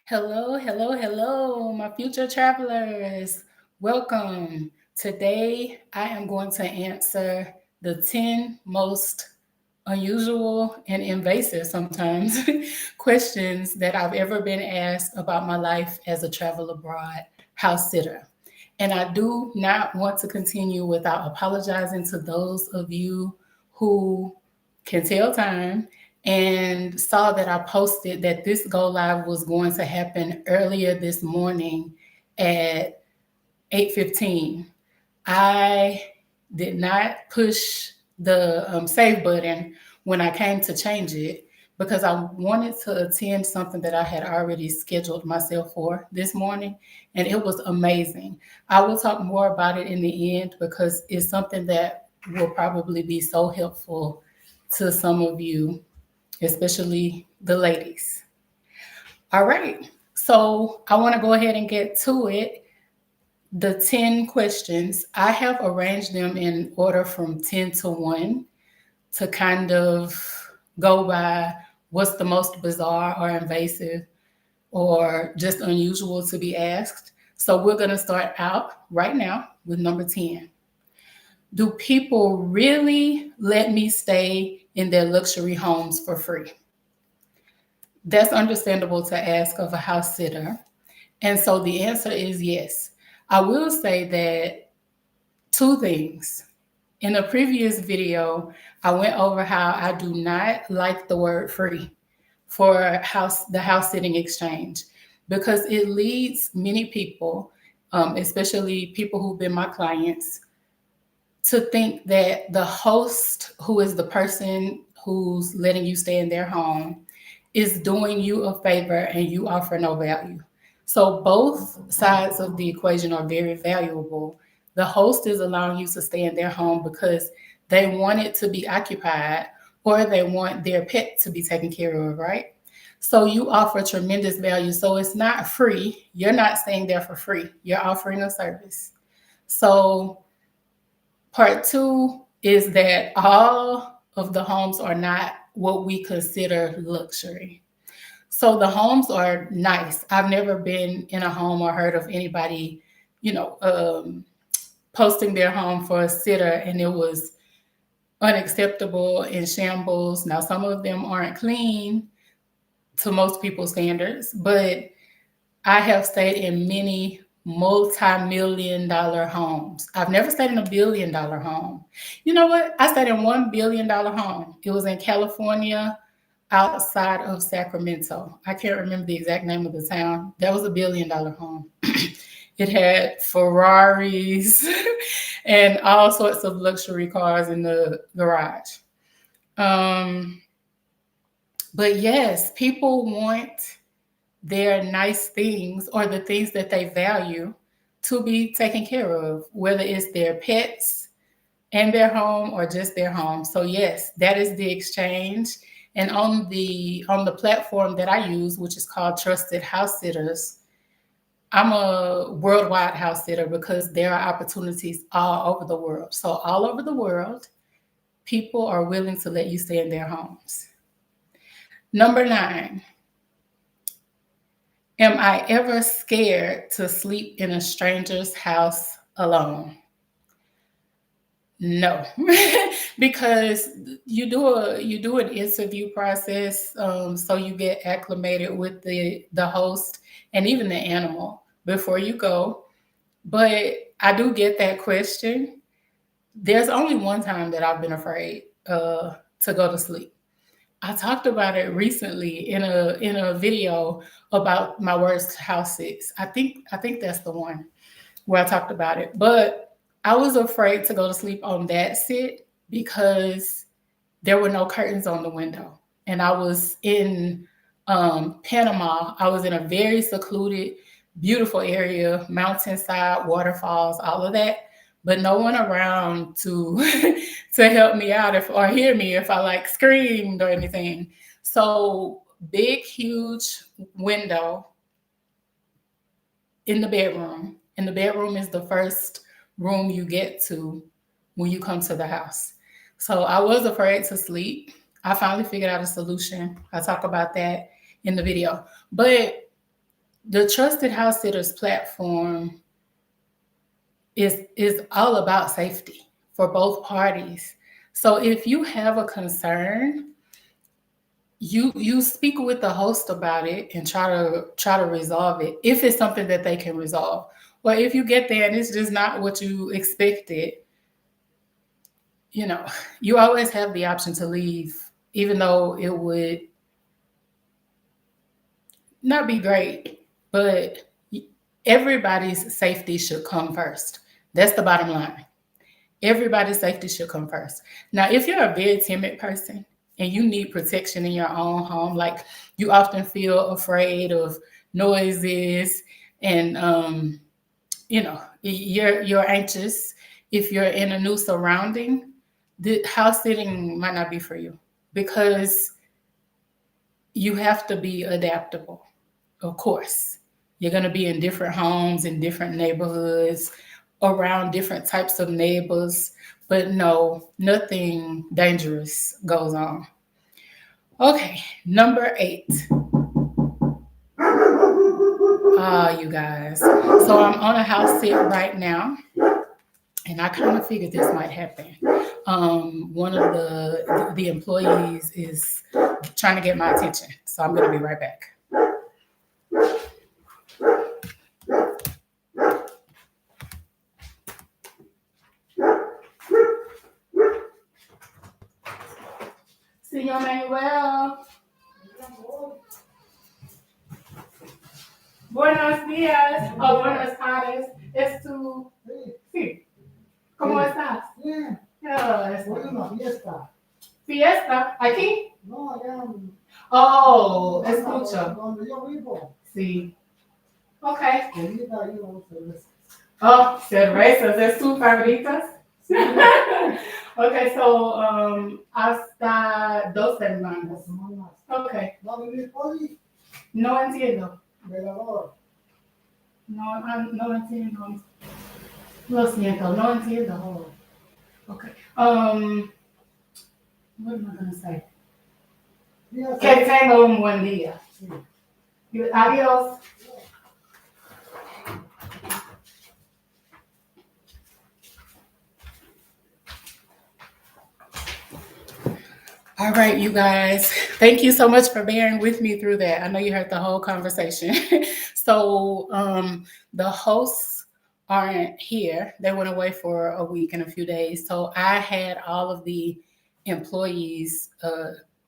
Hello, hello, hello, my future travelers. Welcome. Today, I am going to answer the 10 most unusual and invasive sometimes questions that I've ever been asked about my life as a travel abroad house sitter. And I do not want to continue without apologizing to those of you who can tell time and saw that I posted that this go live was going to happen earlier this morning at 8:15. I did not push the save button when I came to change it because I wanted to attend something that I had already scheduled myself for this morning, and it was amazing. I will talk more about it in the end because it's something that will probably be so helpful to some of you, especially the ladies. All right, so I want to go ahead and get to it. The 10 questions, I have arranged them in order from 10 to 1 to kind of go by what's the most bizarre or invasive or just unusual to be asked. So we're going to start out right now with number 10. Do people really let me stay in their luxury homes for free? That's understandable to ask of a house sitter. And so the answer is yes. I will say that two things. In a previous video, I went over how I do not like the word free for the house sitting exchange because it leads many people, especially people who've been my clients, to think that the host, who is the person who's letting you stay in their home, is doing you a favor and you offer no value. So both sides of the equation are very valuable. The host is allowing you to stay in their home because they want it to be occupied or they want their pet to be taken care of, right? So you offer tremendous value. So it's not free. You're not staying there for free. You're offering a service. So part two is that all of the homes are not what we consider luxury. So the homes are nice. I've never been in a home or heard of anybody, you know, posting their home for a sitter and it was unacceptable in shambles. Now, some of them aren't clean to most people's standards, but I have stayed in many multi-million dollar homes. I've never stayed in a $1 billion home. You know what? I stayed in $1 billion home. It was in California, outside of Sacramento. I can't remember the exact name of the town. That was $1 billion home. It had Ferraris and all sorts of luxury cars in the garage. Um, but yes, people want their nice things or the things that they value to be taken care of, whether it's their pets and their home or just their home. So yes, that is the exchange. And on the platform that I use, which is called Trusted House Sitters, I'm a worldwide house sitter because there are opportunities all over the world. So all over the world, people are willing to let you stay in their homes. Number 9, am I ever scared to sleep in a stranger's house alone? No, because you do an interview process, so you get acclimated with the host and even the animal before you go. But I do get that question. There's only one time that I've been afraid to go to sleep. I talked about it recently in a video about my worst house sits. I think that's the one where I talked about it. But I was afraid to go to sleep on that sit because there were no curtains on the window. And I was in Panama. I was in a very secluded, beautiful area, mountainside, waterfalls, all of that, but no one around to to help me out if or hear me if I like screamed or anything. So big, huge window in the bedroom. And the bedroom is the first room you get to when you come to the house. So I was afraid to sleep. I finally figured out a solution. I talk about that in the video. But the Trusted House Sitters platform is all about safety for both parties. So if you have a concern, you speak with the host about it and try to resolve it if it's something that they can resolve. Or if you get there and it's just not what you expected, you know, you always have the option to leave, even though it would not be great, but everybody's safety should come first. That's the bottom line. Everybody's safety should come first. Now, if you're a very timid person and you need protection in your own home, like you often feel afraid of noises and you're anxious if you're in a new surrounding, the house sitting might not be for you because you have to be adaptable. Of course, you're going to be in different homes in different neighborhoods around different types of neighbors, but no, nothing dangerous goes on. Okay, number 8. You guys. So I'm on a house sit right now, and I kind of figured this might happen. One of the employees is trying to get my attention, so I'm going to be right back. Señor Manuel. Buenos días o buenas tardes. Es tu... Sí. ¿Cómo estás? Bien, Yes. voy a una fiesta. ¿Fiesta? ¿Aquí? No, allá Oh, escucho. donde yo vivo. Sí. Ok. Comida y una cerveza. Oh, cervezas. ¿Es tus favoritas? Sí, Okay, so hasta 2 semanas. semanas. Okay. ¿Va a venir Poli? No entiendo. Velador. No entiendo. Lo siento, no entiendo. Oh. Okay. What am I going to say? Días. Que tenga un buen día. Sí. Adiós. All right, you guys. Thank you so much for bearing with me through that. I know you heard the whole conversation. So the hosts aren't here. They went away for a week and a few days. So I had all of the employees'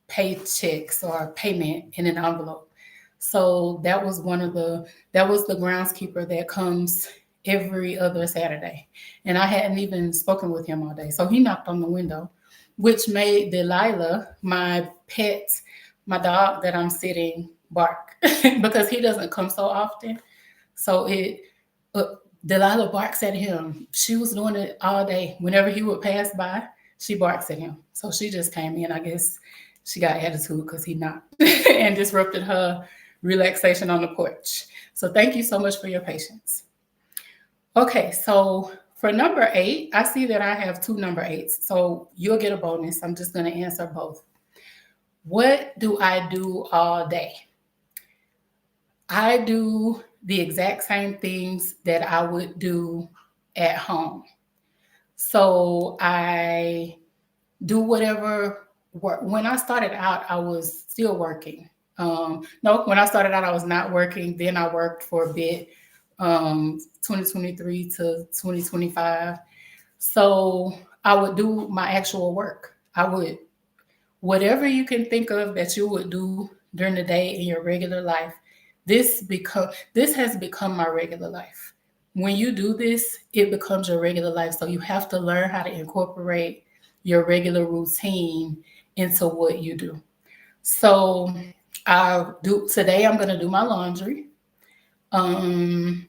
paychecks or payment in an envelope. So that was that was the groundskeeper that comes every other Saturday. And I hadn't even spoken with him all day. So he knocked on the window, which made Delilah, my pet, my dog that I'm sitting, bark because he doesn't come so often. So Delilah barks at him. She was doing it all day. Whenever he would pass by, she barks at him. So she just came in. I guess she got attitude because he knocked and disrupted her relaxation on the porch. So thank you so much for your patience. Okay, so for number 8, I see that I have 2 number 8s. So you'll get a bonus. I'm just going to answer both. What do I do all day? I do the exact same things that I would do at home. So I do whatever work. When I started out, I was still working. No, when I started out, I was not working. Then I worked for a bit, 2023 to 2025. So I would do my actual work. I would, whatever you can think of that you would do during the day in your regular life, this has become my regular life. When you do this, it becomes your regular life. So you have to learn how to incorporate your regular routine into what you do. So today I'm going to do my laundry. Um,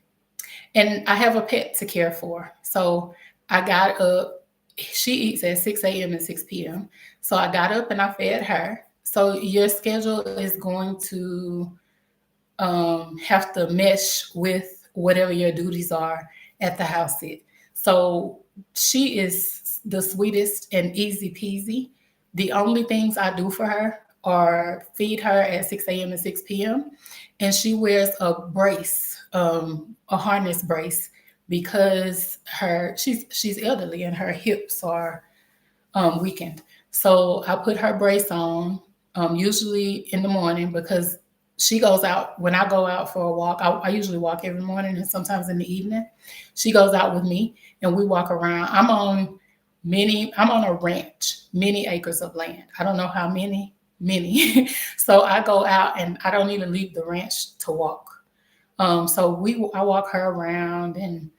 and I have a pet to care for. So I got up. She eats at 6 a.m. and 6 p.m. So I got up and I fed her. So your schedule is going to have to mesh with whatever your duties are at the house sit. So she is the sweetest and easy peasy. The only things I do for her or feed her at 6 a.m. and 6 p.m. And she wears a brace, a harness brace, because she's elderly and her hips are weekend. So I put her brace on, usually in the morning because she goes out. When I go out for a walk, I usually walk every morning and sometimes in the evening. She goes out with me and we walk around. I'm on a ranch, many acres of land. I don't know how many. So I go out and I don't even leave the ranch to walk. I walk her around, and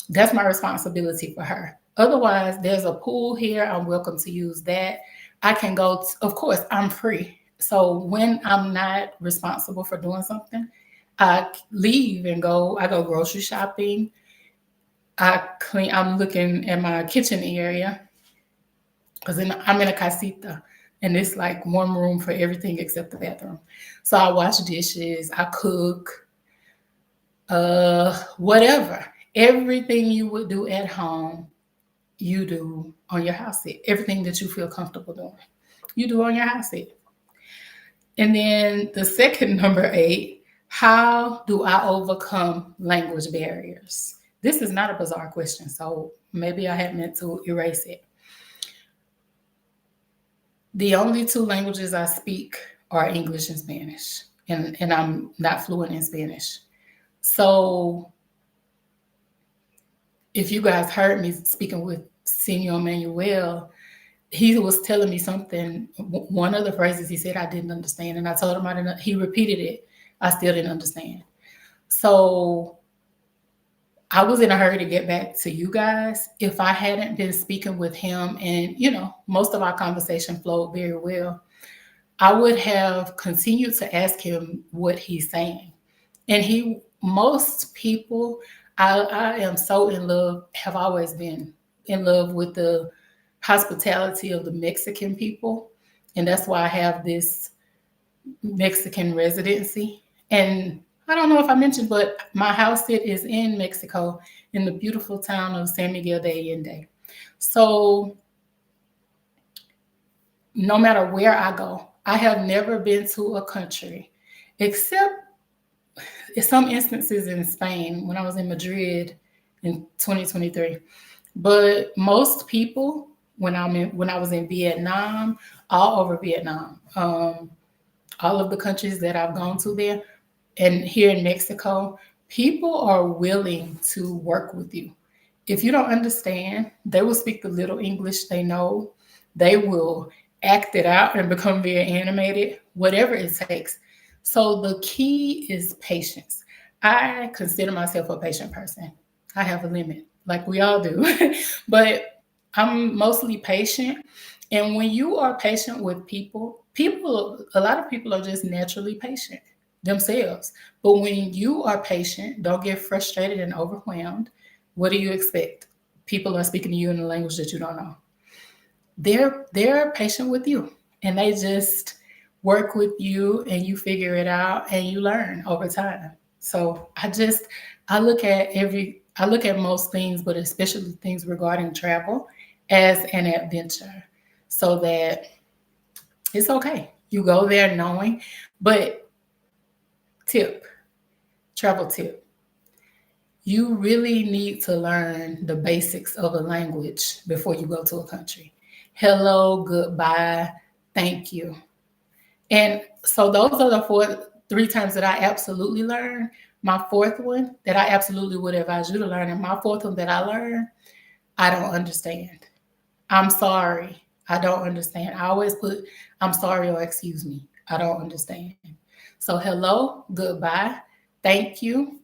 that's my responsibility for her. Otherwise, there's a pool here. I'm welcome to use that. I can of course, I'm free. So when I'm not responsible for doing something, I leave and I go grocery shopping. I'm looking at my kitchen area because I'm in a casita and it's like one room for everything except the bathroom. So I wash dishes, I cook, whatever. Everything you would do at home, you do on your house sit. Everything that you feel comfortable doing, you do on your house sit. And then the second number 8, how do I overcome language barriers? This is not a bizarre question, so maybe I had meant to erase it. The only 2 languages I speak are English and Spanish, and I'm not fluent in Spanish. So if you guys heard me speaking with Senor Manuel, he was telling me something. One of the phrases he said I didn't understand, and I told him I didn't. He repeated it. I still didn't understand. So I was in a hurry to get back to you guys. If I hadn't been speaking with him, and most of our conversation flowed very well, I would have continued to ask him what he's saying. And most people, I am so in love, have always been in love with the hospitality of the Mexican people. And that's why I have this Mexican residency. And I don't know if I mentioned, but my house sit is in Mexico, in the beautiful town of San Miguel de Allende. So no matter where I go, I have never been to a country except in some instances in Spain when I was in Madrid in 2023. But most people, when I was in Vietnam, all over Vietnam, all of the countries that I've gone to there, and here in Mexico, people are willing to work with you. If you don't understand, they will speak the little English they know. They will act it out and become very animated, whatever it takes. So the key is patience. I consider myself a patient person. I have a limit, like we all do, but I'm mostly patient. And when you are patient with a lot of people are just naturally patient themselves. But when you are patient, don't get frustrated and overwhelmed. What do you expect? People are speaking to you in a language that you don't know. They're patient with you, and they just work with you, and you figure it out, and you learn over time. So I look at most things, but especially things regarding travel, as an adventure, so that it's okay. You go there knowing, but tip, travel tip, you really need to learn the basics of a language before you go to a country. Hello, goodbye, thank you. And so those are the 3 times that I absolutely learned. My fourth one that I absolutely would advise you to learn, and my fourth one that I learned, I don't understand. I'm sorry. I don't understand. I always put I'm sorry or excuse me. I don't understand. So hello, goodbye, thank you,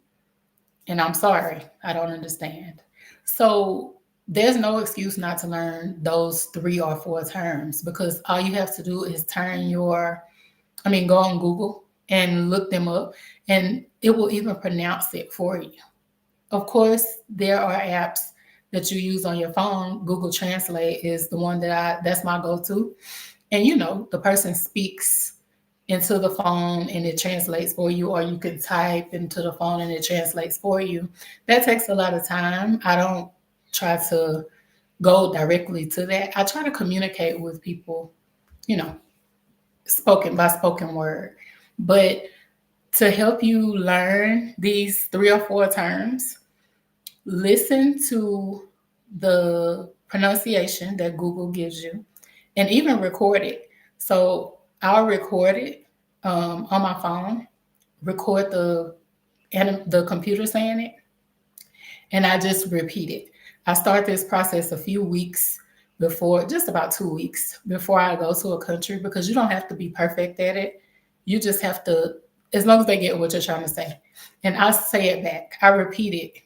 and I'm sorry. I don't understand. So there's no excuse not to learn those 3 or 4 terms, because all you have to do is go on Google and look them up, and it will even pronounce it for you. Of course, there are apps that you use on your phone. Google Translate is the one that's my go-to. And the person speaks into the phone and it translates for you, or you can type into the phone and it translates for you. That takes a lot of time. I don't try to go directly to that. I try to communicate with people, you know, spoken by spoken word. But to help you learn these three or four terms, listen to the pronunciation that Google gives you and even record it. So I'll record it on my phone, record the computer saying it, and I just repeat it. I start this process a few weeks before, just about 2 weeks before I go to a country, because you don't have to be perfect at it. You just have to, as long as they get what you're trying to say. And I say it back. I repeat it,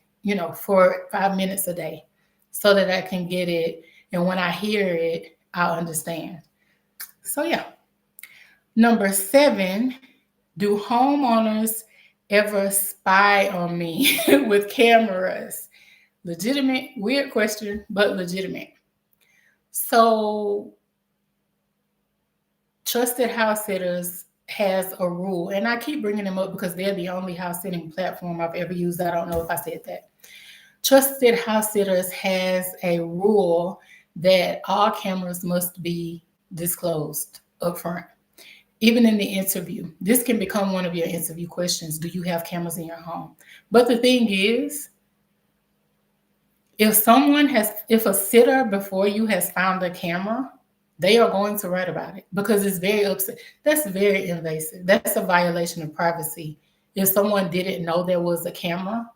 for 5 minutes a day so that I can get it. And when I hear it, I'll understand. So, yeah. Number 7, do homeowners ever spy on me with cameras? Legitimate, weird question, but legitimate. So, Trusted House Sitters has a rule, and I keep bringing them up because they're the only house sitting platform I've ever used. I don't know if I said that. Trusted House Sitters has a rule that all cameras must be disclosed upfront, even in the interview. This can become one of your interview questions. Do you have cameras in your home? But the thing is, if a sitter before you has found a camera, they are going to write about it because it's very upset. That's very invasive. That's a violation of privacy. If someone didn't know there was a camera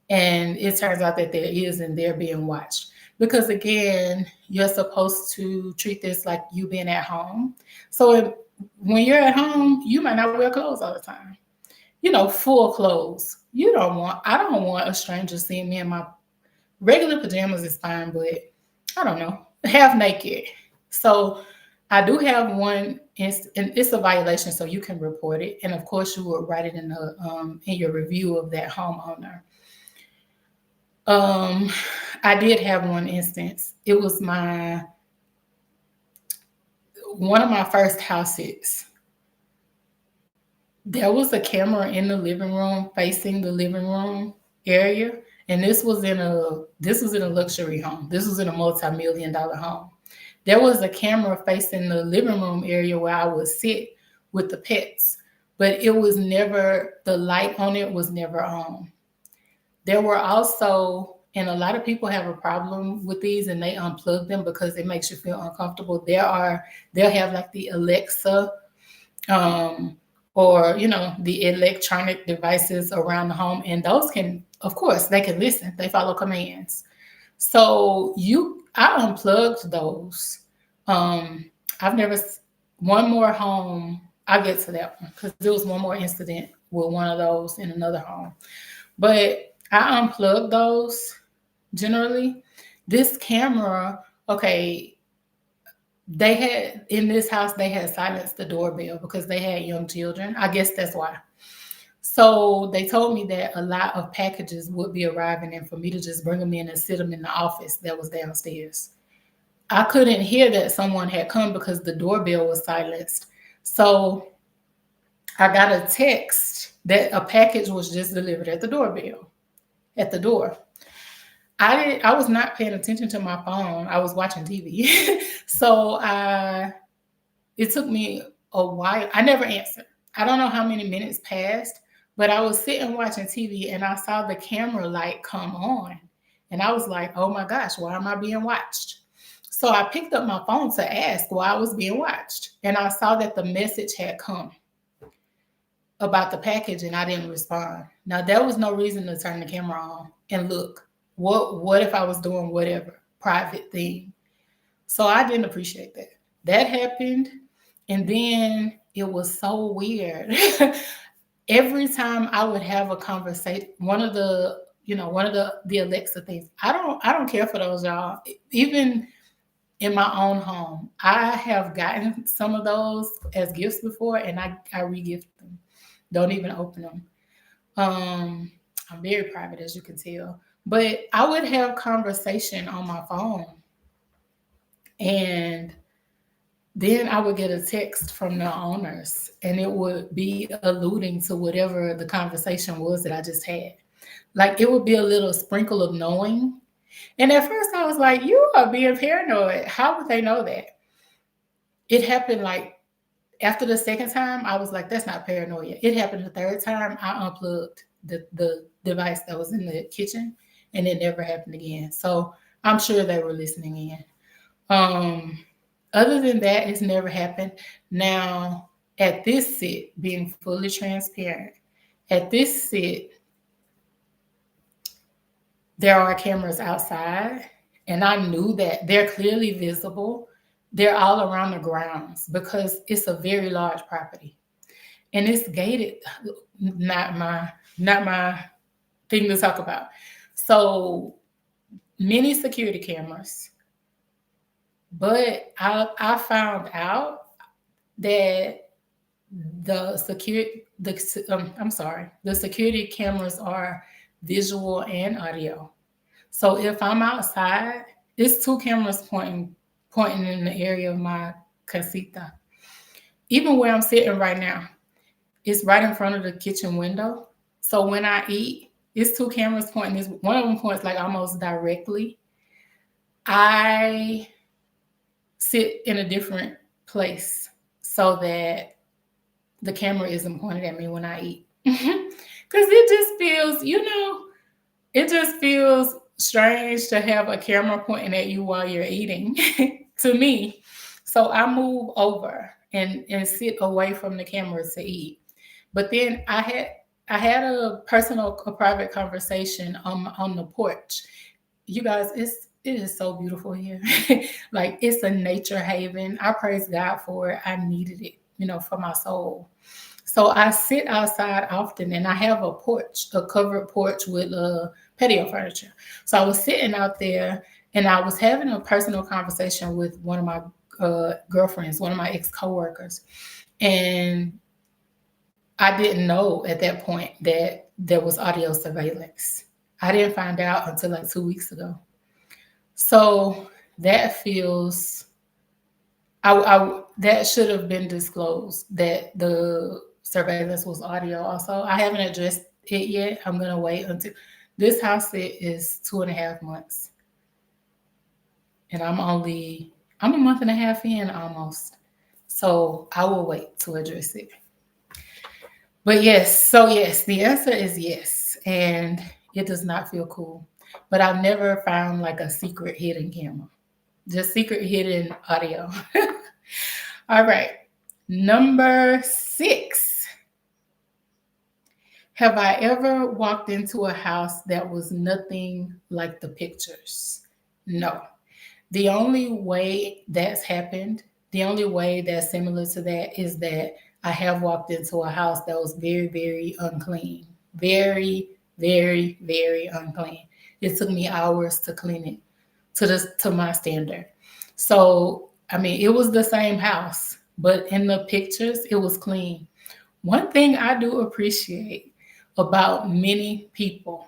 and it turns out that there is and they're being watched. Because again, you're supposed to treat this like you being at home. So when you're at home, you might not wear clothes all the time. Full clothes. I don't want a stranger seeing me in my regular pajamas is fine, but I don't know, half naked. So I do have one, and it's a violation, so you can report it. And of course, you would write it in your review of that homeowner. Um, I did have one instance. It was my one of my first houses. There was a camera in the living room facing the living room area, and this was in a luxury home. This was in a multi-million-dollar home. There was a camera facing the living room area where I would sit with the pets, but the light on it was never on. There were also, and a lot of people have a problem with these and they unplug them because it makes you feel uncomfortable. They'll have like the Alexa, um, or the electronic devices around the home, and those can, of course, they can listen. They follow commands. So I unplugged those. Um, I've never one more home. I'll get to that one because there was one more incident with one of those in another home. But I unplugged those generally. This camera, okay, they had in this house, they had silenced the doorbell because they had young children. I guess that's why. So they told me that a lot of packages would be arriving and for me to just bring them in and sit them in the office that was downstairs. I couldn't hear that someone had come because the doorbell was silenced. So I got a text that a package was just delivered at the door. I was not paying attention to my phone. I was watching TV. So it took me a while. I never answered. I don't know how many minutes passed, but I was sitting watching TV and I saw the camera light come on. And I was like, oh my gosh, why am I being watched? So I picked up my phone to ask why I was being watched. And I saw that the message had come about the package and I didn't respond. Now there was no reason to turn the camera on and look. What if I was doing whatever private thing? So I didn't appreciate that. That happened. And then it was so weird. Every time I would have a conversation, one of the Alexa things. I don't care for those, y'all. Even in my own home, I have gotten some of those as gifts before, and I regift them. Don't even open them. Um, I'm very private, as you can tell. But I would have conversation on my phone, and then I would get a text from the owners, and it would be alluding to whatever the conversation was that I just had. Like it would be a little sprinkle of knowing. And at first I was like, you are being paranoid. How would they know that? It happened like After the second time, I was like, that's not paranoia. It happened the third time. I unplugged the device that was in the kitchen, and it never happened again. So I'm sure they were listening in. Um, Other than that, it's never happened. Now, at this sit, being fully transparent, at this sit, there are cameras outside, and I knew that they're clearly visible. They're all around the grounds because it's a very large property and it's gated. Not my not my thing to talk about. So many security cameras, but I found out that the security cameras are visual and audio. So if I'm outside, it's two cameras pointing in the area of my casita. Even where I'm sitting right now, it's right in front of the kitchen window. So when I eat, it's two cameras pointing. This one of them points like almost directly. I sit in a different place so that the camera isn't pointed at me when I eat. Because it just feels, it just feels strange to have a camera pointing at you while you're eating to me. So I move over and sit away from the camera to eat. But then I had a private conversation on the porch. You guys, it is so beautiful here. Like it's a nature haven. I praise God for it. I needed it, for my soul. So I sit outside often and I have a porch, a covered porch with patio furniture. So I was sitting out there and I was having a personal conversation with one of my girlfriends, one of my ex coworkers. And I didn't know at that point that there was audio surveillance. I didn't find out until like 2 weeks ago. So that feels that should have been disclosed that the surveillance was audio also. I haven't addressed it yet. I'm gonna wait until this house sit is 2.5 months. And I'm a month and a half in almost. So I will wait to address it. But yes, the answer is yes. And it does not feel cool. But I've never found like a secret hidden camera. Just secret hidden audio. All right. Number 6. Have I ever walked into a house that was nothing like the pictures? No. The only way that's happened, the only way that's similar to that is that I have walked into a house that was very, very unclean. Very, very, very unclean. It took me hours to clean it to my standard. So, I mean, it was the same house, but in the pictures, it was clean. One thing I do appreciate about many people,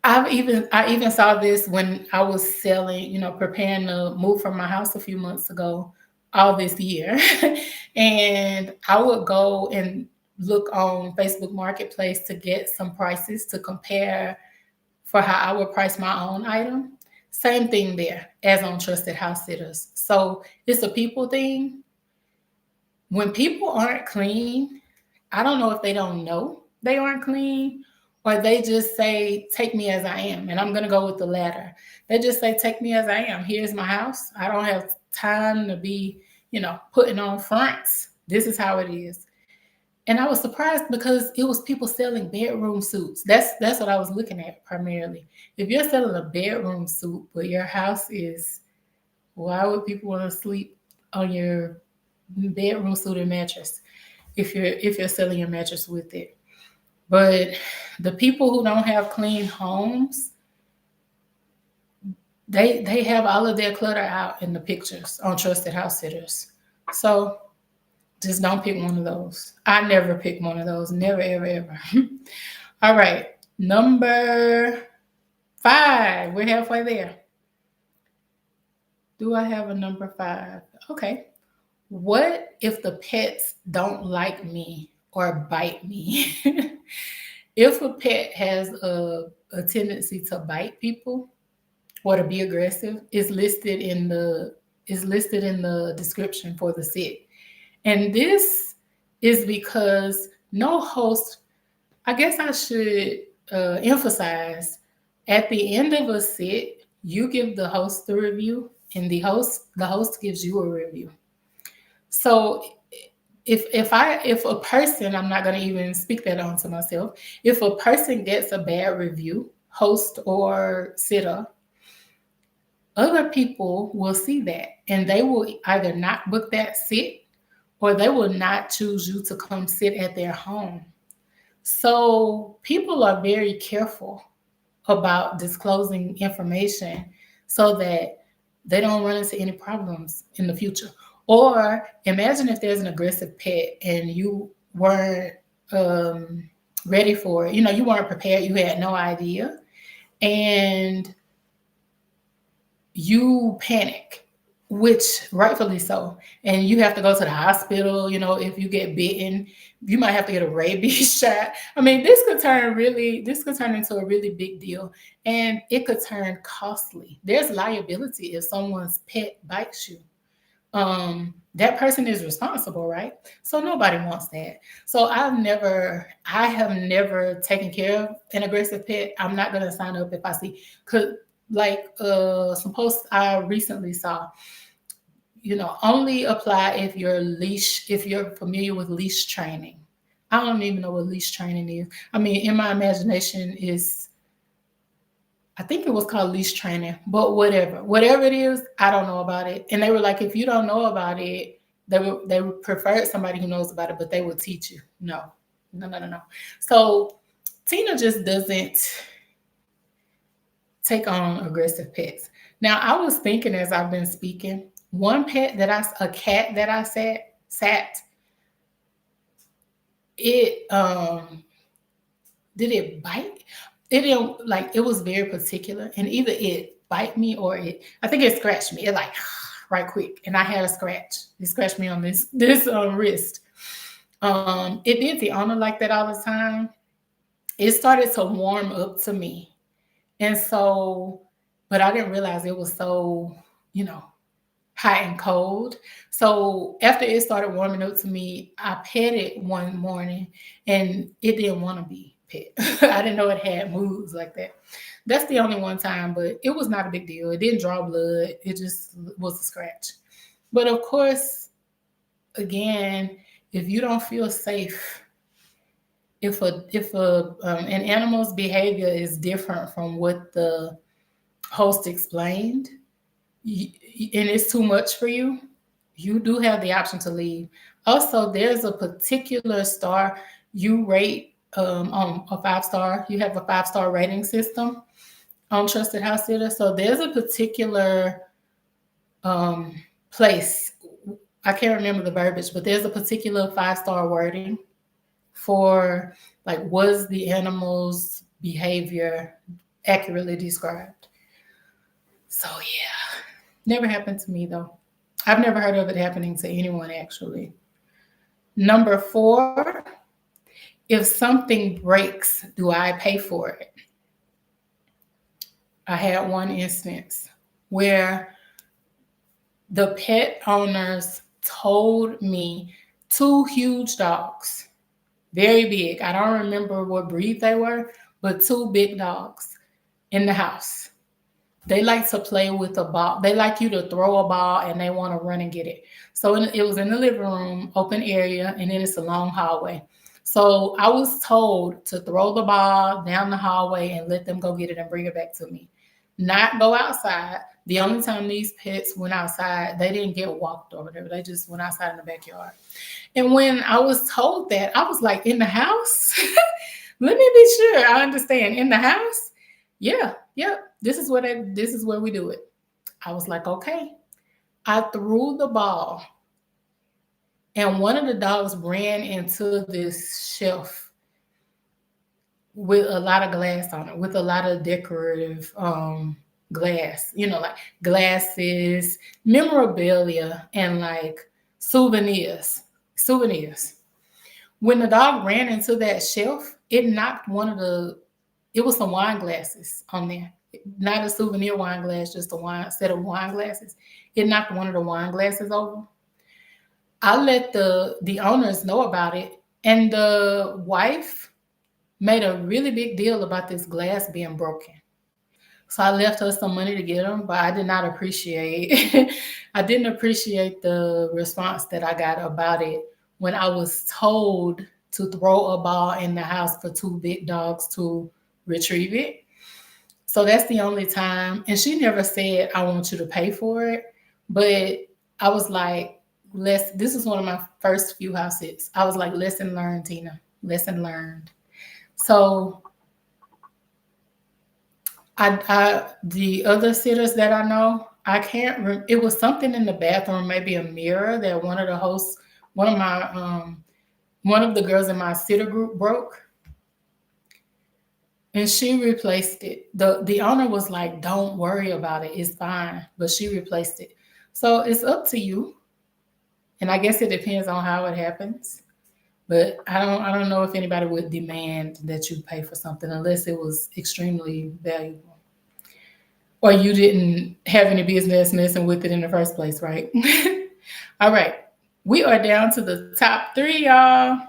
I even saw this when I was selling, preparing to move from my house a few months ago, all this year. And I would go and look on Facebook Marketplace to get some prices to compare for how I would price my own item. Same thing there as on Trusted House Sitters. So it's a people thing. When people aren't clean, I don't know if they don't know they aren't clean or they just say, take me as I am. And I'm going to go with the latter. They just say, take me as I am. Here's my house. I don't have time to be, putting on fronts. This is how it is. And I was surprised because it was people selling bedroom suits. That's what I was looking at primarily. If you're selling a bedroom suit, but your house is, why would people want to sleep on your bedroom suit and mattress if you're selling your mattress with it? But the people who don't have clean homes, they have all of their clutter out in the pictures on Trusted House Sitters. So just don't pick one of those. I never pick one of those. Never, ever, ever. All right. Number 5. We're halfway there. Do I have a number 5? Okay. What if the pets don't like me or bite me? If a pet has a tendency to bite people or to be aggressive, it's listed in the description for the sit. And this is because no host, I guess I should emphasize, at the end of a sit, you give the host the review, and the host gives you a review. So if a person, I'm not going to even speak that onto myself, if a person gets a bad review, host or sitter, other people will see that and they will either not book that sit or they will not choose you to come sit at their home. So people are very careful about disclosing information so that they don't run into any problems in the future. Or imagine if there's an aggressive pet and you weren't um, ready for it. You weren't prepared. You had no idea, and you panic, which rightfully so, and you have to go to the hospital. If you get bitten, you might have to get a rabies shot. I mean, this could turn into a really big deal, and it could turn costly. There's liability if someone's pet bites you. That person is responsible, right? So nobody wants that. So I have never taken care of an aggressive pet. I'm not gonna sign up if I see, cause like some posts I recently saw, only apply if you're familiar with leash training. I don't even know what leash training is. I mean, in my imagination is, I think it was called leash training, but whatever it is, I don't know about it. And they were like, if you don't know about it, they would prefer somebody who knows about it, but they will teach you. No, no, no, no, no. So Tina just doesn't take on aggressive pets. Now, I was thinking as I've been speaking, a cat that I sat, it did it bite? It didn't, like, it was very particular, and either it bite me or I think it scratched me. It like right quick, and I had a scratch. It scratched me on this wrist. It did the honor like that all the time. It started to warm up to me, and so, but I didn't realize it was so, you know, hot and cold. So after it started warming up to me, I pet it one morning and it didn't want to be pet. I didn't know it had moods like that. That's the only one time, but it was not a big deal. It didn't draw blood. It just was a scratch. But of course, again, if you don't feel safe, if an animal's behavior is different from what the host explained, and it's too much for you, you do have the option to leave. Also, there's a particular star you rate on a 5 star. You have a 5 star rating system on Trusted House Sitter. So there's a particular place. I can't remember the verbiage, but there's a particular 5 star wording for, like, was the animal's behavior accurately described. So yeah, never happened to me though. I've never heard of it happening to anyone actually. Number 4, if something breaks, do I pay for it? I had one instance where the pet owners told me 2 huge dogs, very big. I don't remember what breed they were, but 2 big dogs in the house. They like to play with a ball. They like you to throw a ball and they want to run and get it. So it was in the living room, open area, and then it's a long hallway. So I was told to throw the ball down the hallway and let them go get it and bring it back to me. Not go outside. The only time these pets went outside, they didn't get walked over there. They just went outside in the backyard. And when I was told that, I was like, in the house? Let me be sure I understand. In the house? Yeah, yep. This is where we do it. I was like, okay. I threw the ball and one of the dogs ran into this shelf with a lot of glass on it, with a lot of decorative glass, like glasses, memorabilia, and like souvenirs. Souvenirs. When the dog ran into that shelf, it knocked it was some wine glasses on there. Not a souvenir wine glass, just a wine set of wine glasses. It knocked one of the wine glasses over. I let the owners know about it, and the wife made a really big deal about this glass being broken. So I left her some money to get them, but I did not appreciate. I didn't appreciate the response that I got about it when I was told to throw a ball in the house for two big dogs to retrieve it. So that's the only time. And she never said, I want you to pay for it. But I was like, this is one of my first few house sits. I was like, lesson learned, Tina. Lesson learned. So the other sitters that I know, I can't. It was something in the bathroom, maybe a mirror that one of the hosts, one of my one of the girls in my sitter group broke, and she replaced it. The owner was like, "Don't worry about it. It's fine," but she replaced it. So it's up to you, and I guess it depends on how it happens. But I don't know if anybody would demand that you pay for something unless it was extremely valuable. Or you didn't have any business messing with it in the first place, right? All right. We are down to the top three, y'all.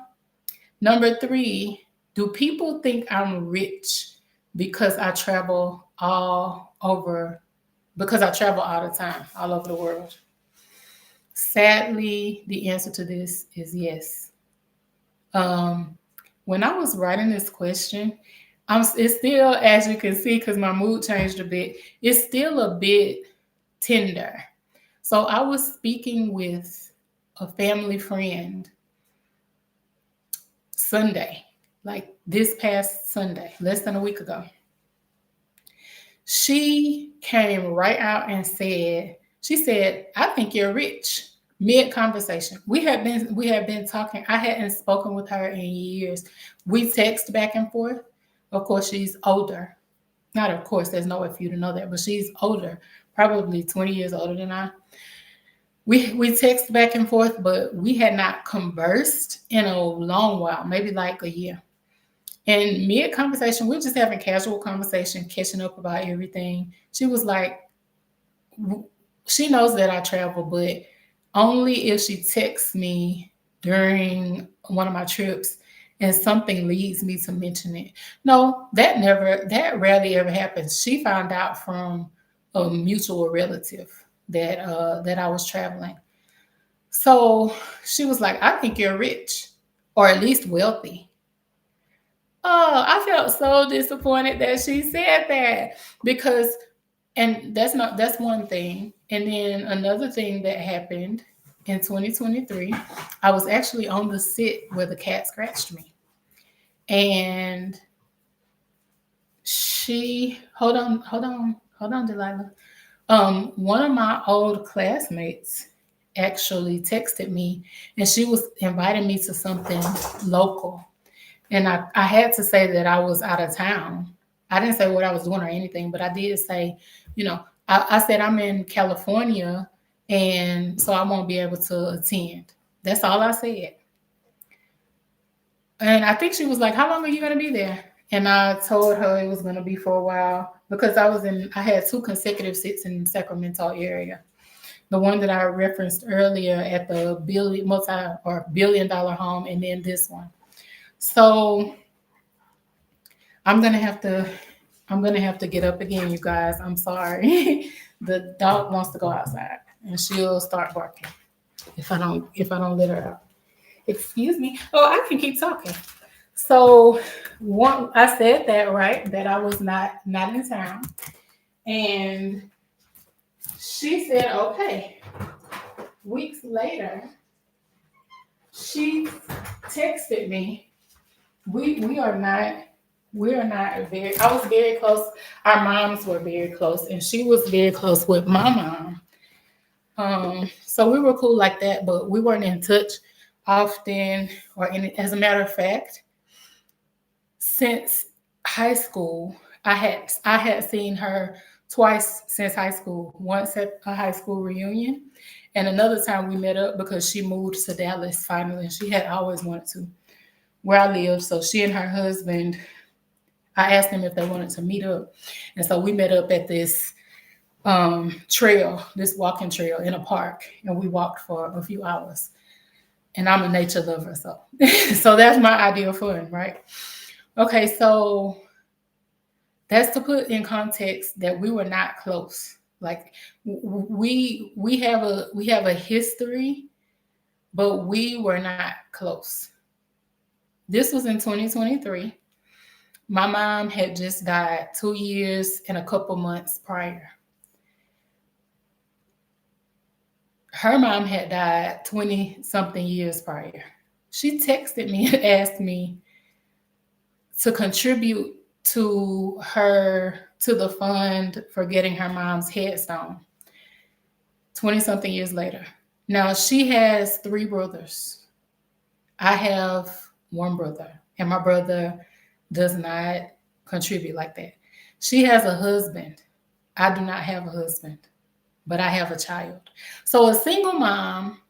Number three, do people think I'm rich because I travel all over, because I travel all the time, all over the world? Sadly, the answer to this is yes. Um, when I was writing this question, it's still, as you can see, because my mood changed a bit, it's still a bit tender. So I was speaking with a family friend Sunday, like this past Sunday, less than a week ago. She came right out and she said, I think you're rich. Mid conversation. We have been talking. I hadn't spoken with her in years. We text back and forth. Of course, she's older. Not of course, there's no way for you to know that, but she's older, probably 20 years older than I. We text back and forth, but we had not conversed in a long while, maybe like a year. And mid conversation, we're just having casual conversation, catching up about everything. She was like, she knows that I travel, but only if she texts me during one of my trips and something leads me to mention it. No, that rarely ever happens. She found out from a mutual relative that I was traveling. So she was like, I think you're rich or at least wealthy. Oh, I felt so disappointed that she said that because, and that's one thing. And then another thing that happened in 2023, I was actually on the sit where the cat scratched me. And hold on, Delilah. One of my old classmates actually texted me and she was inviting me to something local. And I had to say that I was out of town. I didn't say what I was doing or anything, but I did say, you know, I said I'm in California and so I won't be able to attend. That's all I said. And I think she was like, how long are you going to be there? And I told her it was going to be for a while because I had two consecutive sits in Sacramento area. The one that I referenced earlier at the billion-dollar home, and then this one. So I'm gonna have to I'm gonna have to get up again, you guys. I'm sorry. The dog wants to go outside and she'll start barking if I don't let her out. Excuse me. Oh, I can keep talking. So one I said that right, that I was not in town. And she said, okay. Weeks later, she texted me. We are not very, I was very close. Our moms were very close, and she was very close with my mom. So we were cool like that, but we weren't in touch often. As a matter of fact, since high school, I had seen her twice since high school. Once at a high school reunion, and another time we met up because she moved to Dallas finally. And she had always wanted to where I live. So she and her husband, I asked them if they wanted to meet up, and so we met up at this trail, this walking trail in a park, and we walked for a few hours. and I'm a nature lover, so so that's my ideal fun, right? Okay, so that's to put in context that we were not close. Like we have a history, but we were not close. This was in 2023. My mom had just died 2 years and a couple months prior. Her mom had died 20 something years prior. She texted me and asked me to contribute to the fund for getting her mom's headstone 20 something years later. Now she has three brothers. I have one brother, and my brother does not contribute like that. She has a husband. I do not have a husband, but I have a child. So a single mom,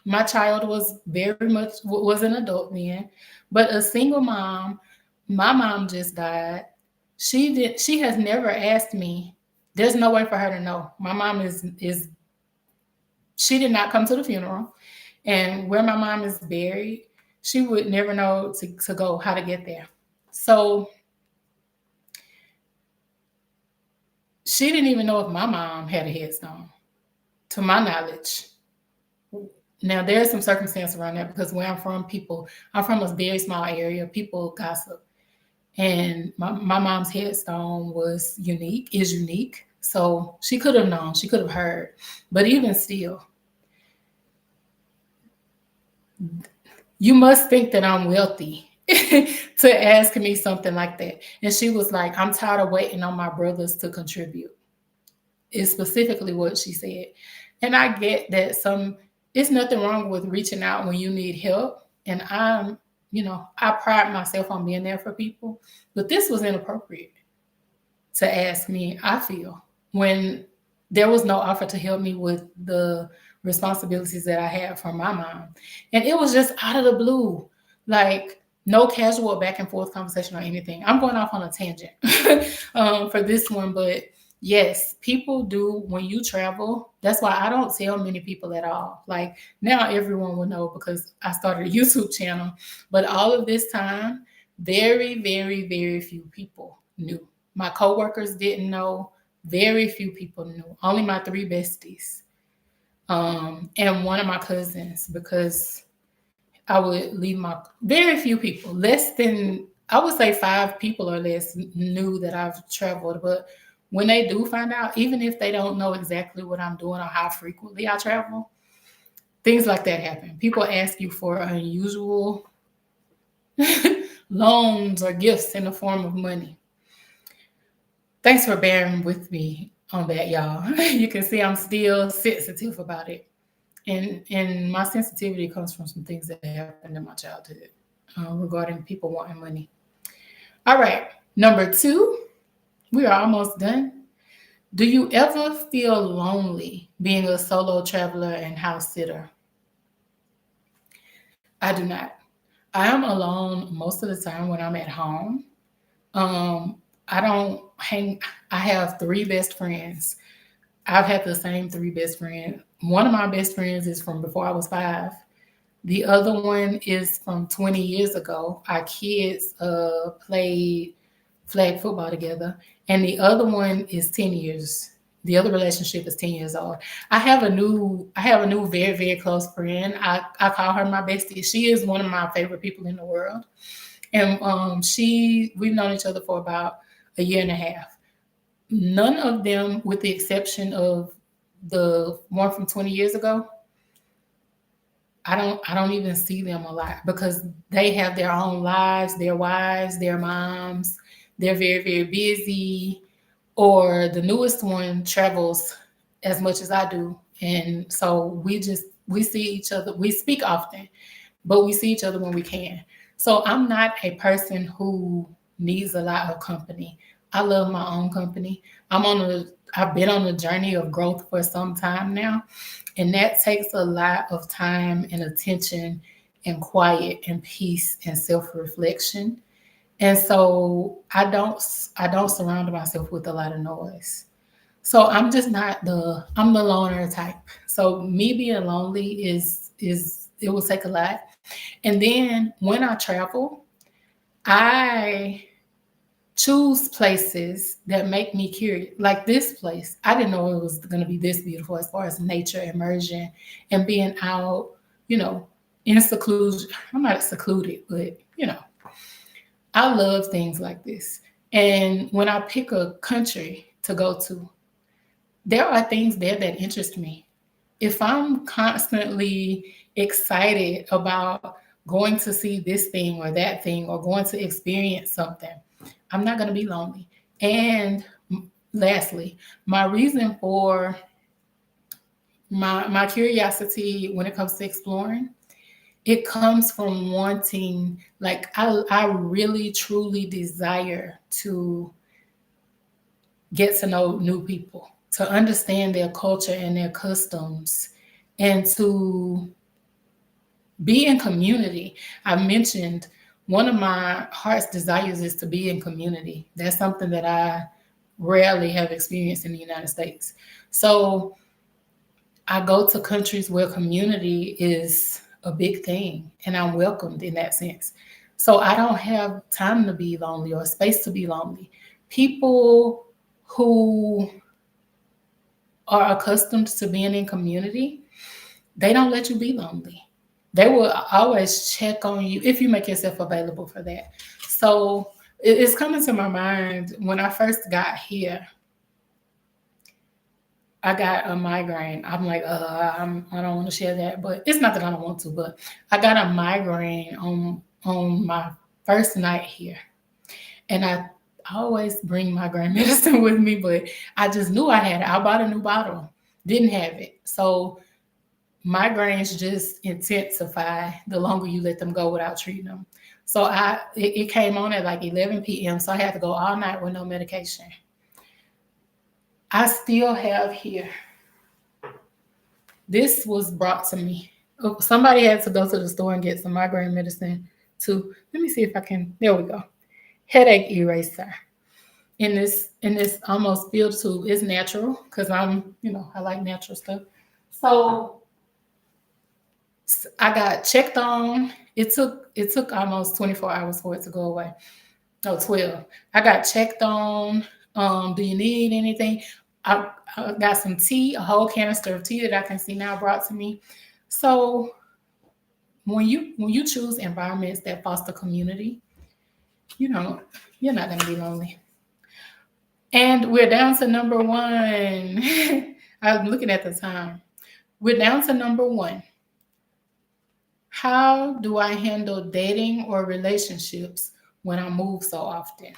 my child was very much was an adult then, but a single mom, my mom just died. She has never asked me. There's no way for her to know. My mom is she did not come to the funeral, and where my mom is buried, she would never know to go how to get there. So she didn't even know if my mom had a headstone, to my knowledge. Now there's some circumstance around that because where I'm from a very small area. People gossip, and my mom's headstone is unique. So she could have known, she could have heard, but even still, you must think that I'm wealthy to ask me something like that. And she was like, I'm tired of waiting on my brothers to contribute, is specifically what she said. And I get that it's nothing wrong with reaching out when you need help. And I pride myself on being there for people, but this was inappropriate to ask me, I feel, when there was no offer to help me with the responsibilities that I had for my mom. And it was just out of the blue, like no casual back and forth conversation or anything. I'm going off on a tangent for this one, but yes, people do when you travel. That's why I don't tell many people at all. Like now everyone will know because I started a YouTube channel, but all of this time, very, very, very few people knew. My coworkers didn't know. Very few people knew. Only my three besties, and one of my cousins, because I would leave my very few people, less than I would say 5 people or less knew that I've traveled. But when they do find out, even if they don't know exactly what I'm doing or how frequently I travel, things like that happen. People ask you for unusual loans or gifts in the form of money. Thanks for bearing with me on that, y'all. You can see I'm still sensitive about it. And my sensitivity comes from some things that happened in my childhood regarding people wanting money. All right, number 2, we are almost done. Do you ever feel lonely being a solo traveler and house sitter? I do not. I am alone most of the time when I'm at home. Um, I don't hang. I have 3 best friends. I've had the same 3 best friends. One of my best friends is from before I was 5. The other one is from 20 years ago. Our kids played flag football together. And the other one is 10 years. The other relationship is 10 years old. I have a new very, very close friend. I call her my bestie. She is one of my favorite people in the world. And we've known each other for about a year and a half. None of them, with the exception of the one from 20 years ago, I don't even see them a lot because they have their own lives, their wives, their moms. They're very, very busy. Or the newest one travels as much as I do. And so we see each other. We speak often, but we see each other when we can. So I'm not a person who needs a lot of company. I love my own company. I've been on a journey of growth for some time now, and that takes a lot of time and attention and quiet and peace and self-reflection. And so I don't surround myself with a lot of noise. So I'm the loner type. So me being lonely is it will take a lot. And then when I travel, I choose places that make me curious. Like this place, I didn't know it was going to be this beautiful as far as nature immersion and being out, you know, in seclusion. I'm not secluded, but I love things like this. And when I pick a country to go to, there are things there that interest me. If I'm constantly excited about going to see this thing or that thing or going to experience something, I'm not going to be lonely. And lastly, my reason for my curiosity when it comes to exploring, it comes from wanting, like, I really truly desire to get to know new people, to understand their culture and their customs, and to be in community. I mentioned one of my heart's desires is to be in community. That's something that I rarely have experienced in the United States. So I go to countries where community is a big thing and I'm welcomed in that sense. So I don't have time to be lonely or space to be lonely. People who are accustomed to being in community, they don't let you be lonely. They will always check on you if you make yourself available for that. So it's coming to my mind when I first got here, I got a migraine. I'm like, I don't want to share that, but it's not that I don't want to, but I got a migraine on my first night here, and I always bring migraine medicine with me, but I just knew I had it. I bought a new bottle, didn't have it, so migraines just intensify the longer you let them go without treating them. So it came on at like 11 p.m. So I had to go all night with no medication. I still have here. This was brought to me. Oh, somebody had to go to the store and get some migraine medicine too. Let me see if I can. There we go. Headache eraser in this almost field tube. It's natural because I like natural stuff. So I got checked on. It took almost 24 hours for it to go away. No, 12. I got checked on. Do you need anything? I, I got some tea, a whole canister of tea that I can see now brought to me. So when you choose environments that foster community, you know, you're not gonna be lonely. And we're down to number one. I'm looking at the time. We're down to number one. How do I handle dating or relationships when I move so often?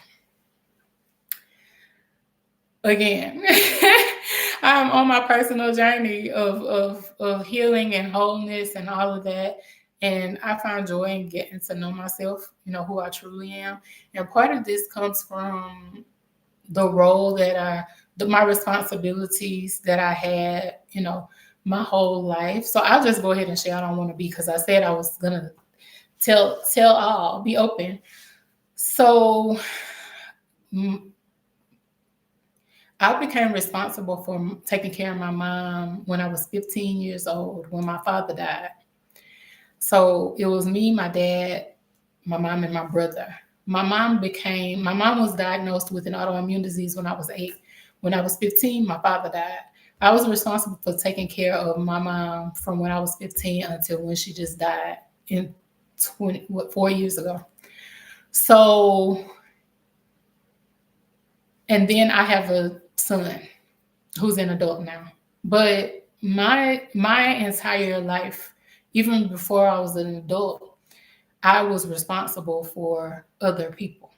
Again, I'm on my personal journey of healing and wholeness and all of that. And I find joy in getting to know myself, who I truly am. And part of this comes from the role my responsibilities that I had, my whole life. So I'll just go ahead and share I don't want to be because I said I was gonna tell all, be open. So I became responsible for taking care of my mom when I was 15 years old when my father died. So it was me, my dad, my mom, and my brother. My mom was diagnosed with an autoimmune disease when I was 8. When I was 15, my father died. I was responsible for taking care of my mom from when I was 15 until when she just died in 4 years ago. So, and then I have a son who's an adult now. But my entire life, even before I was an adult, I was responsible for other people.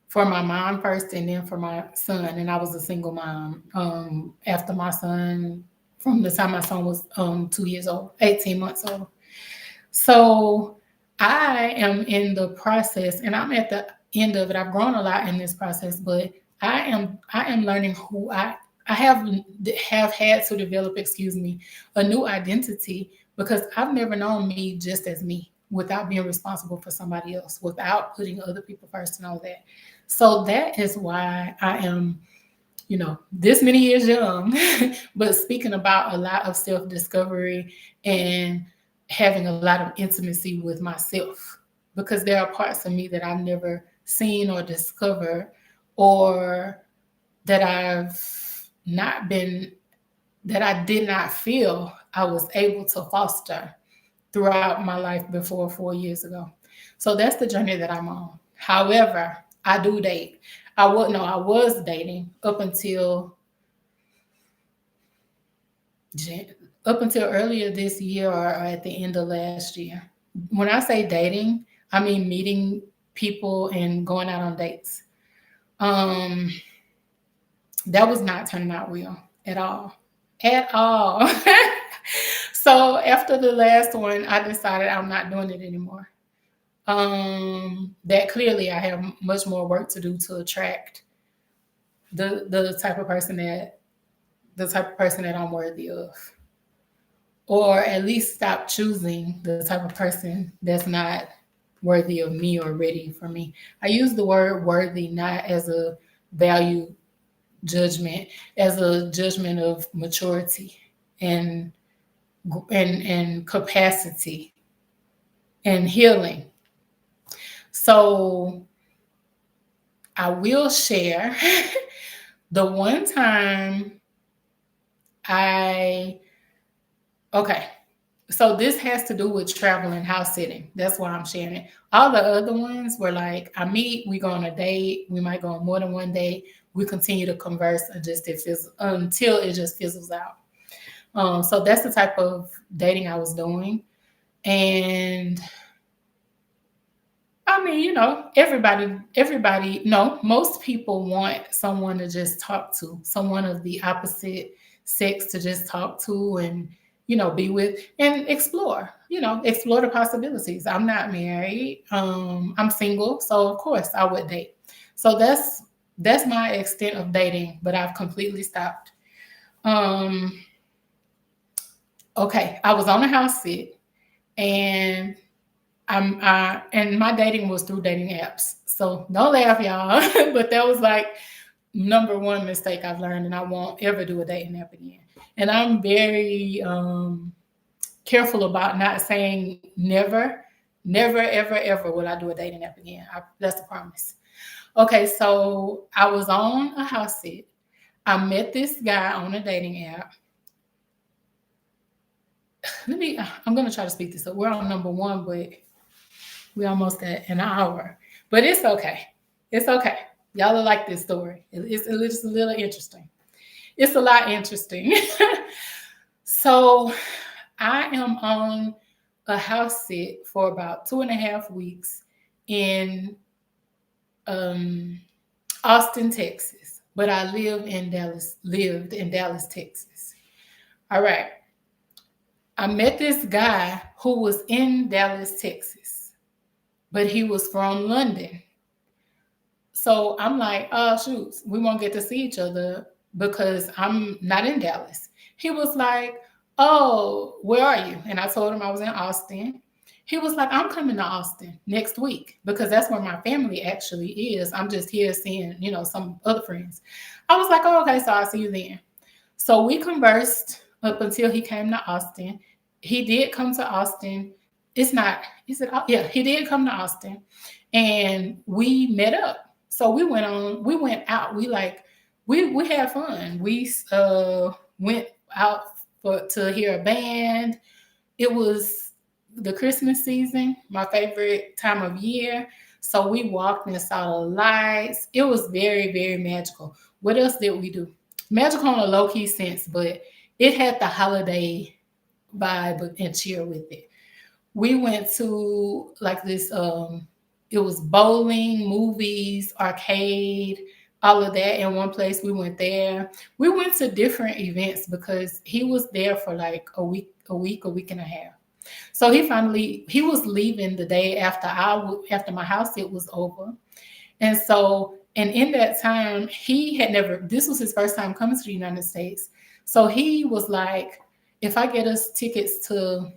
For my mom first and then for my son. And I was a single mom after my son, from the time my son was 2 years old, 18 months old. So I am in the process and I'm at the end of it. I've grown a lot in this process, but I am learning who I have had to develop, a new identity because I've never known me just as me without being responsible for somebody else, without putting other people first and all that. So that is why I am this many years young, but speaking about a lot of self discovery and having a lot of intimacy with myself because there are parts of me that I've never seen or discovered or that not been, that I did not feel I was able to foster throughout my life before 4 years ago. So that's the journey that I'm on. However, I do date. I was dating Jan- up until earlier this year or at the end of last year. When I say dating, I mean meeting people and going out on dates. Um, that was not turning out well at all. At all. So after the last one, I decided I'm not doing it anymore. That clearly I have much more work to do to attract the type of person that I'm worthy of, or at least stop choosing the type of person that's not worthy of me or ready for me. I use the word worthy not as a value judgment, as a judgment of maturity and and capacity and healing. So I will share the one time I okay. So this has to do with travel and house sitting. That's why I'm sharing it. All the other ones were like I meet, we go on a date, we might go on more than one date, we continue to converse until it just fizzles out. So that's the type of dating I was doing. And I mean, no, most people want someone to just talk to, someone of the opposite sex to just talk to and, be with and explore the possibilities. I'm not married. I'm single. So of course I would date. So that's my extent of dating, but I've completely stopped. Um, okay. I was on a house sit and and my dating was through dating apps. So don't laugh, y'all. But that was like number one mistake I've learned, and I won't ever do a dating app again. And I'm very careful about not saying never, never, ever, ever will I do a dating app again. That's a promise. Okay, so I was on a house sit. I met this guy on a dating app. I'm gonna try to speak this up. We're on number one, but we almost at an hour, but it's okay. It's okay. Y'all will like this story. It's a little interesting. It's a lot interesting. So I am on a house sit for about 2.5 weeks in um, Austin, Texas, but I lived in Dallas, Texas. All right. I met this guy who was in Dallas, Texas, but he was from London. So I'm like, oh shoot, we won't get to see each other because I'm not in Dallas. He was like, oh, where are you? And I told him I was in Austin. He was like, I'm coming to Austin next week because that's where my family actually is. I'm just here seeing, some other friends. I was like, oh, okay, so I'll see you then. So we conversed up until he came to Austin. He did come to Austin. It's not, is it? Yeah, he did come to Austin and we met up. So we went out. We had fun. We went out to hear a band. It was the Christmas season, my favorite time of year. So we walked and saw the lights. It was very, very magical. What else did we do? Magical on a low key sense, but it had the holiday vibe and cheer with it. We went to like this it was bowling, movies, arcade, all of that in one place. We went there. We went to different events because he was there for like a week and a half. So he was leaving the day after after my house it was over. And in that time, he had never, this was his first time coming to the United States. So he was like, if I get us tickets to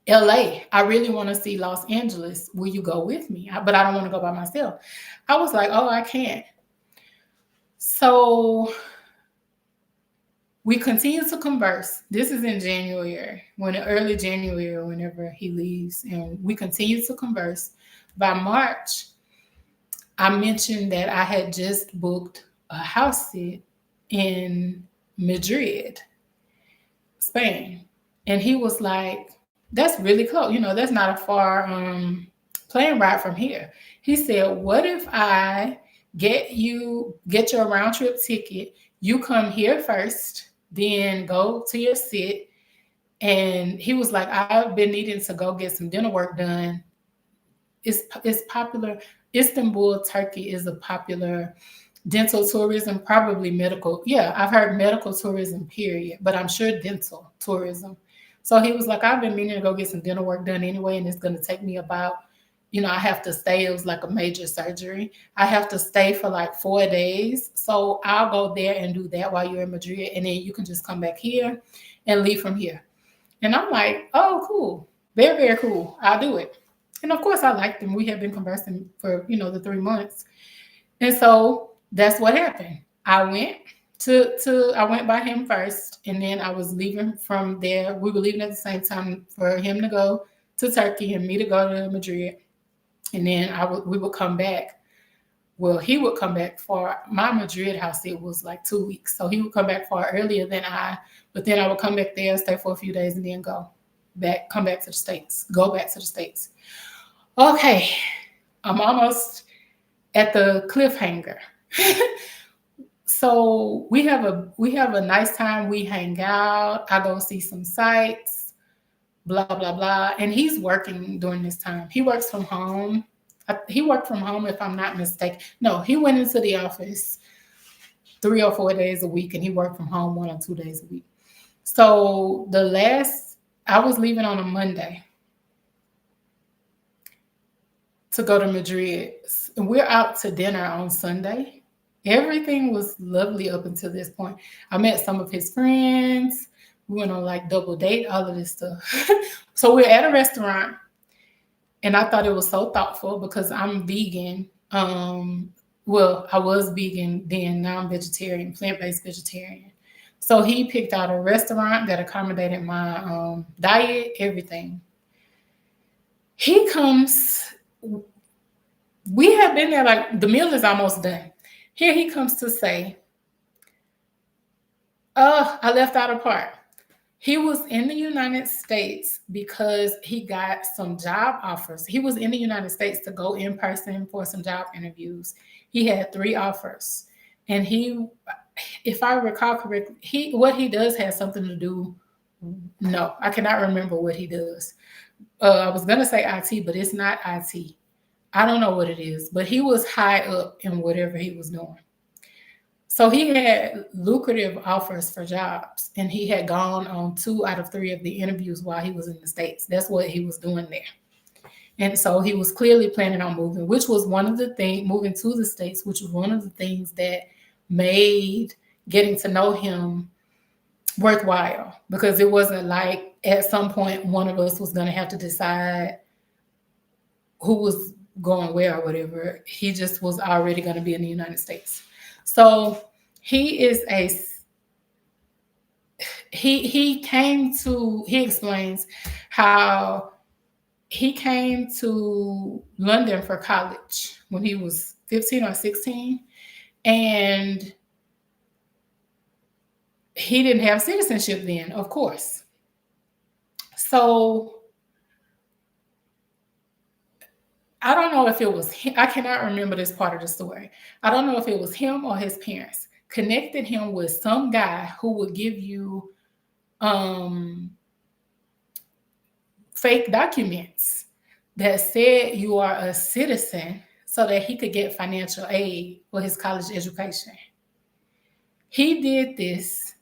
LA, I really want to see Los Angeles. Will you go with me? But I don't want to go by myself. I was like, oh, I can't. So we continue to converse. This is in January, early January, whenever he leaves, and we continue to converse. By March, I mentioned that I had just booked a house sit in Madrid, Spain. And he was like, that's really close. That's not a far plane ride from here. He said, what if I get your round trip ticket? You come here first, then go to your sit. And he was like, I've been needing to go get some dinner work done. It's popular. Istanbul, Turkey is a popular dental tourism, probably medical. Yeah, I've heard medical tourism, period, but I'm sure dental tourism. So he was like, I've been meaning to go get some dental work done anyway, and it's going to take me about, I have to stay. It was like a major surgery. I have to stay for like 4 days. So I'll go there and do that while you're in Madrid, and then you can just come back here and leave from here. And I'm like, oh, cool. Very, very cool. I'll do it. And of course, I liked him. We had been conversing for, the 3 months. And so that's what happened. I went by him first, and then I was leaving from there. We were leaving at the same time for him to go to Turkey and me to go to Madrid. And then we would come back. Well, he would come back for my Madrid house. It was like 2 weeks. So he would come back far earlier than but then I would come back there, stay for a few days, and then come back to the States, go back to the States. Okay, I'm almost at the cliffhanger. So we have a nice time. We hang out. I go see some sights, blah blah blah. And he's working during this time. He works from home. He worked from home, if I'm not mistaken. No, he went into the office 3 or 4 days a week, and he worked from home 1 or 2 days a week. So I was leaving on a Monday to go to Madrid. And we're out to dinner on Sunday. Everything was lovely up until this point. I met some of his friends. We went on like double date, all of this stuff. So we're at a restaurant, and I thought it was so thoughtful because I'm vegan. Well, I was vegan then, now I'm vegetarian, plant-based vegetarian. So he picked out a restaurant that accommodated my diet, everything. He comes, we have been there, like the meal is almost done. Here he comes to say, oh, I left out a part. He was in the United States because he got some job offers. He was in the United States to go in person for some job interviews. He had 3 offers. And if I recall correctly, what he does has something to do. No, I cannot remember what he does. I was going to say IT, but it's not IT. I don't know what it is, but he was high up in whatever he was doing. So he had lucrative offers for jobs, and he had gone on 2 out of 3 of the interviews while he was in the States. That's what he was doing there. And so he was clearly planning on moving, which was one of the things, moving to the States, which was one of the things that made getting to know him worthwhile, because it wasn't like at some point one of us was going to have to decide who was going where or whatever. He just was already going to be in the United States. So he explains how he came to London for college when he was 15 or 16, and he didn't have citizenship then, of course. So I don't know if it was him. I cannot remember this part of the story. I don't know if it was him or his parents connected him with some guy who would give you fake documents that said you are a citizen so that he could get financial aid for his college education. He did this,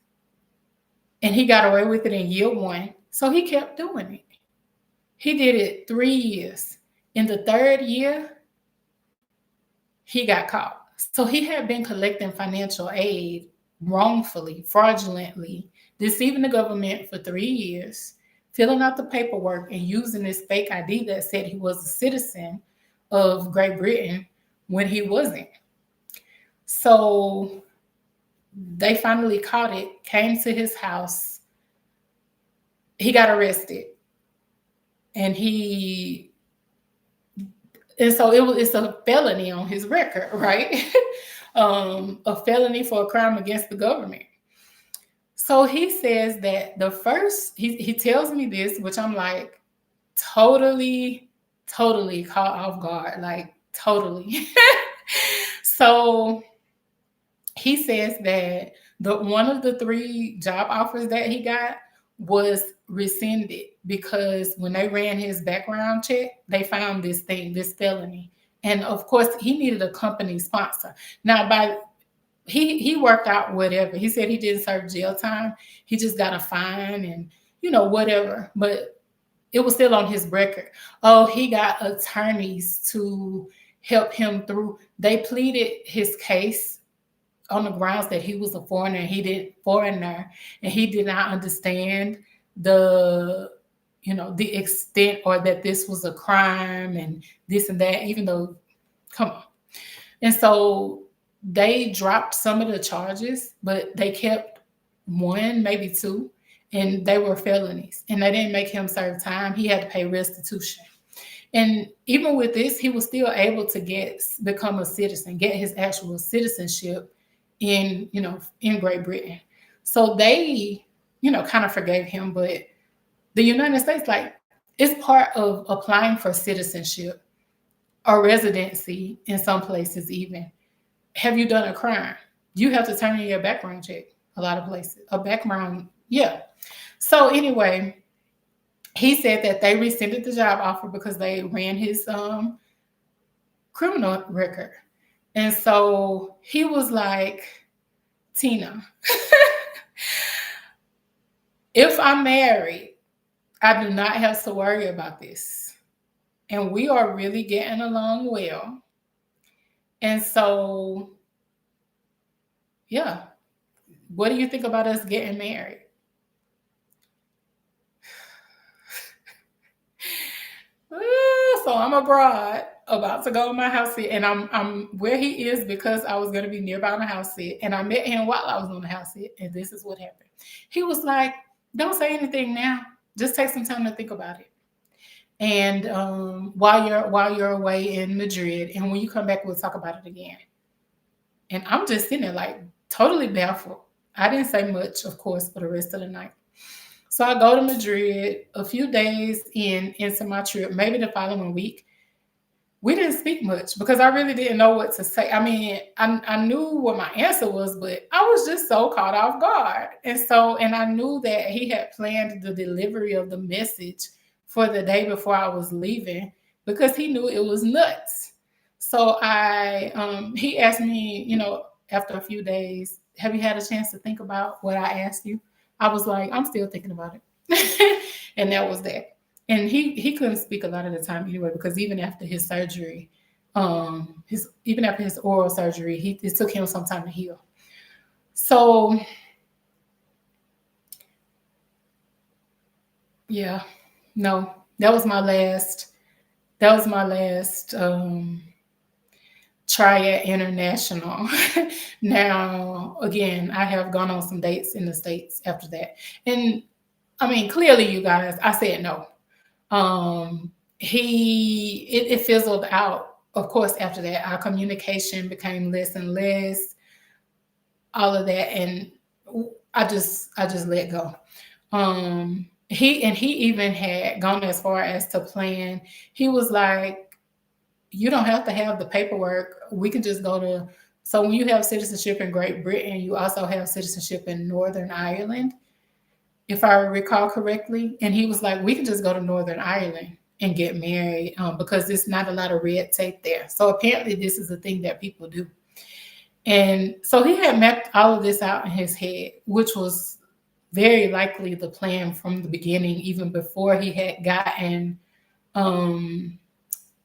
and he got away with it in year 1. So he kept doing it. He did it 3 years. In the 3rd year, he got caught. So he had been collecting financial aid wrongfully, fraudulently, deceiving the government for 3 years, filling out the paperwork and using this fake ID that said he was a citizen of Great Britain when he wasn't. So They finally caught it, came to his house. He got arrested, and so it's a felony on his record, right? A felony for a crime against the government. So he says that the first he tells me this, which I'm like totally, totally caught off guard, like totally. So he says that the one of the three job offers that he got was rescinded because when they ran his background check, they found this felony. And of course, he needed a company sponsor. Now, by he worked out whatever. He said he didn't serve jail time. He just got a fine and whatever. But it was still on his record. Oh, he got attorneys to help him through. They pleaded his case on the grounds that he was a foreigner and he did not understand the the extent, or that this was a crime and this and that, even though, come on. And so they dropped some of the charges, but they kept one, maybe two, and they were felonies, and they didn't make him serve time. He had to pay restitution. And even with this, he was still able to become a citizen, get his actual citizenship in Great Britain. So they, kind of forgave him. But the United States, like, it's part of applying for citizenship or residency in some places even. Have you done a crime? You have to turn in your background check. A lot of places, a background, yeah. So anyway, he said that they rescinded the job offer because they ran his criminal record. And so he was like, Tina, if I'm married, I do not have to worry about this. And we are really getting along well. And so, yeah, what do you think about us getting married? So I'm abroad, about to go on my house sit, and I'm where he is because I was going to be nearby on the house sit, and I met him while I was on the house sit, and this is what happened. He was like, "Don't say anything now. Just take some time to think about it." And while you're away in Madrid, and when you come back, we'll talk about it again. And I'm just sitting there like totally baffled. I didn't say much, of course, for the rest of the night. So I go to Madrid a few days into my trip, maybe the following week. We didn't speak much because I really didn't know what to say. I mean, I knew what my answer was, but I was just so caught off guard. And I knew that he had planned the delivery of the message for the day before I was leaving because he knew it was nuts. So he asked me, after a few days, have you had a chance to think about what I asked you? I was like, I'm still thinking about it. And that was that. And he couldn't speak a lot of the time anyway, because even after his surgery, even after his oral surgery, it took him some time to heal. So yeah, no, that was my last Triad International. Now, again, I have gone on some dates in the States after that. And I mean, clearly, you guys, I said no. It fizzled out. Of course, after that, our communication became less and less, all of that. And I just let go. He even had gone as far as to plan. He was like, you don't have to have the paperwork. We can just go to. So when you have citizenship in Great Britain, you also have citizenship in Northern Ireland, if I recall correctly. And he was like, we can just go to Northern Ireland and get married because there's not a lot of red tape there. So apparently this is a thing that people do. And so he had mapped all of this out in his head, which was very likely the plan from the beginning, even before he had gotten um,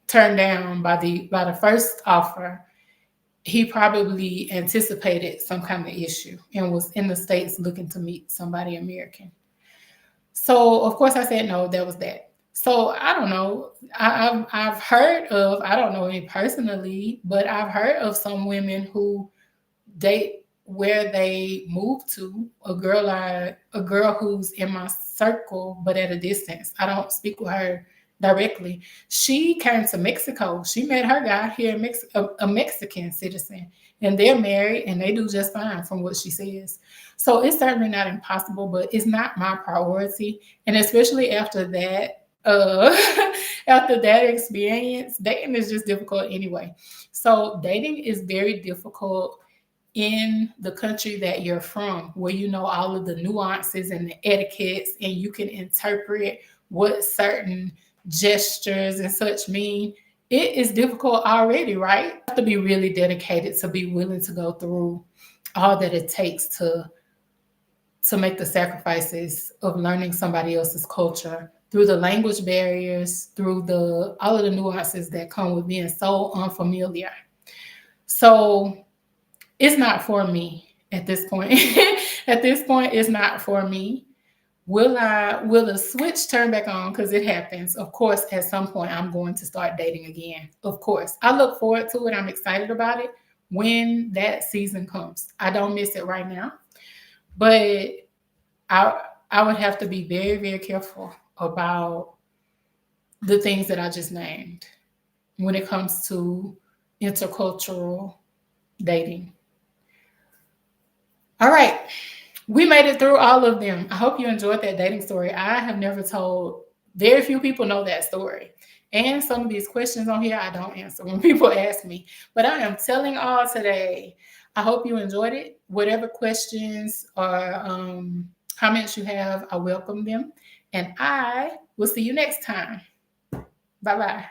turned down by the first offer. He probably anticipated some kind of issue and was in the States looking to meet somebody American. So of course I said no. That was that. So I don't know. I've heard of, I don't know any personally, but I've heard of some women who date where they moved to. A girl who's in my circle, but at a distance. I don't speak with her directly. She came to Mexico. She met her guy here in Mexico, a Mexican citizen, and they're married and they do just fine from what she says. So it's certainly not impossible, but it's not my priority. And especially after that, after that experience, dating is just difficult anyway. So dating is very difficult in the country that you're from, where you know all of the nuances and the etiquettes, and you can interpret what certain gestures and such mean. It is difficult already, right? You have to be really dedicated to be willing to go through all that it takes to make the sacrifices of learning somebody else's culture through the language barriers, through the all of the nuances that come with being so unfamiliar. So it's not for me at this point. At this point, it's not for me. Will the switch turn back on? Because it happens. Of course, at some point I'm going to start dating again. Of course. I look forward to it. I'm excited about it when that season comes. I don't miss it right now. But I I would have to be very, very careful about the things that I just named when it comes to intercultural dating. All right. We made it through all of them. I hope you enjoyed that dating story. I have never told, very few people know that story. And some of these questions on here, I don't answer when people ask me. But I am telling all today. I hope you enjoyed it. Whatever questions or comments you have, I welcome them. And I will see you next time. Bye bye.